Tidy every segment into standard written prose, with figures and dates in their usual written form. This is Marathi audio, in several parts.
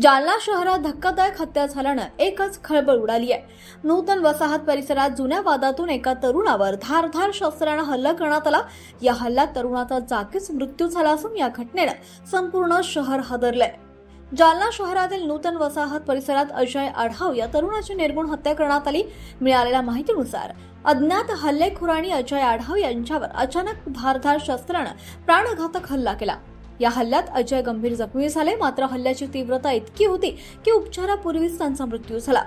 जालना शहरात धक्कादायक हत्या झाल्यानं एकच खळबळ उडाली आहे। नूतन वसाहत परिसरात जुन्या वादातून एका तरुणावर धारधार शस्त्राने हल्ला करण्यात आला। या हल्ल्यात तरुणाचा जागीच मृत्यू झाला असून या घटनेनं संपूर्ण शहर हादरलंय। जालना शहरातील नूतन वसाहत परिसरात अजय आढाव या तरुणाची निर्गुण हत्या करण्यात आली। मिळालेल्या माहितीनुसार अज्ञात हल्लेखोरांनी अजय आढाव यांच्यावर अचानक धारधार शस्त्राने प्राणघातक हल्ला केला। या हल्ल्यात अजय गंभीर जखमी झाले, मात्र हल्ल्याची तीव्रता इतकी होती की उपचारापूर्वीच त्यांचा मृत्यू झाला।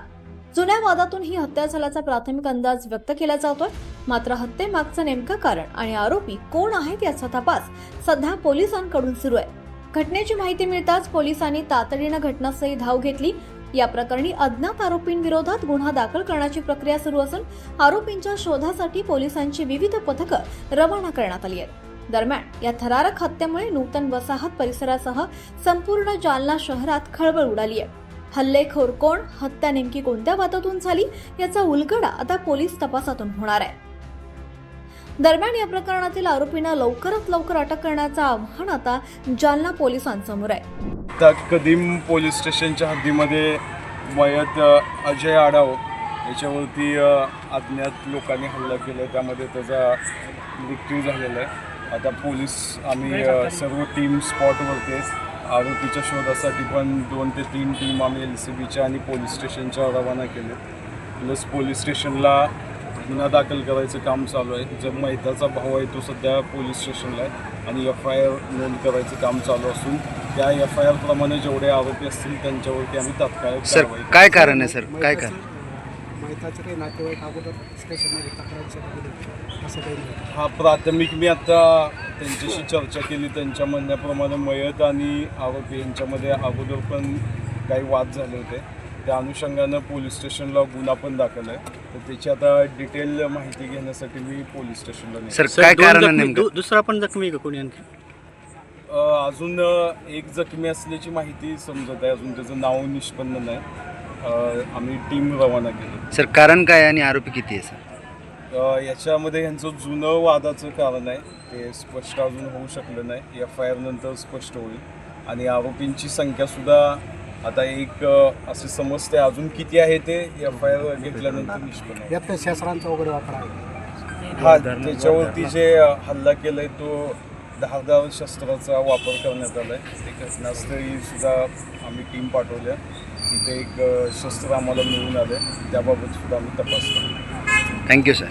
जुन्या वादातून ही हत्या झाल्याचा प्राथमिक अंदाज व्यक्त केला जातोय, मात्र हत्येमागचं नेमकं कारण आणि आरोपी कोण आहेत याचा तपास सध्या पोलिसांकडून सुरू आहे। घटनेची माहिती मिळताच पोलिसांनी तातडीने घटनास्थळी धाव घेतली। या प्रकरणी अज्ञात आरोपींविरोधात गुन्हा दाखल करण्याची प्रक्रिया सुरू असून आरोपींच्या शोधासाठी पोलिसांची विविध पथकं रवाना करण्यात आली आहेत। दरम्यान या थरारक हत्येमुळे नूतन वसाहत परिसरासह संपूर्ण जालना शहरात खळबळ उडाली आहे। हल्लेखोर कोण, हत्या नेमकी कोणत्या वादातून झाली याचा उलगडा आता पोलीस तपासातून होणार आहे। दरम्यान या प्रकरणातील आरोपींना लवकरात लवकर अटक करण्याचं आव्हान आता जालना पोलिसांसमोर आहे। कदीम पोलीस स्टेशनच्या हद्दीमध्ये मयत अजय आढाव याच्यावरती अज्ञात लोकांनी हल्ला केला, त्यामध्ये त्याचा मृत्यू झालेला आहे। आता पोलीस आम्ही सर्व टीम स्पॉटवरती आरोपीच्या शोधासाठी पण 2 ते 3 टीम आम्ही LCBच्या आणि पोलीस स्टेशनच्या रवाना केले। प्लस पोलीस स्टेशनला गुन्हा दाखल करायचं काम चालू आहे। जो मैताचा भाऊ आहे तो सध्या पोलीस स्टेशनला आहे आणि FIR नोंद करायचं काम चालू असून त्या FIR प्रमाणे जेवढे आरोपी असतील त्यांच्यावरती आम्ही तात्काळ कारवाई। काय कारण आहे सर? काय कारण? मैताचे काही नातेवाईक अगोदर स्टेशनमध्ये तक्रारीसाठी असं काही नाही। हा प्राथमिक मी आता त्यांच्याशी चर्चा केली, त्यांच्या म्हणण्याप्रमाणे मयत आणि आरोपी यांच्यामध्ये अगोदर पण काही वाद झाले होते, त्या अनुषंगानं पोलीस स्टेशनला गुन्हा पण दाखल आहे। तर त्याची आता डिटेल माहिती घेण्यासाठी मी पोलीस स्टेशनला नेतो। सर काय कारण आहे नेमकं? दुसरा पण जखमी आहे का कोणी आणखी? अजून एक जखमी असल्याची माहिती समजत आहे, अजून त्याचं नाव निष्पन्न नाही। आम्ही टीम रवाना केली। सर कारण काय आणि आरोपी किती आहे सर? याच्यामध्ये यांचं जुनं वादाचं कारण आहे, ते स्पष्ट अजून होऊ शकलं नाही। FIR नंतर स्पष्ट होईल आणि आरोपींची संख्यासुद्धा आता एक असे समजते, अजून किती आहे ते FIR घेतल्यानंतर निष्पन्न होईल। यात शस्त्रांचा वगैरे वापर आहे? हा, त्याच्यावरती जे हल्ला केलाय तो धारदार शस्त्राचा वापर करण्यात आला आहे। ते घटनास्थळी सुद्धा आम्ही टीम पाठवल्या, तिथे एक शस्त्र आम्हाला मिळून आले, त्याबाबत सुद्धा आम्ही तपास करू। Thank you sir.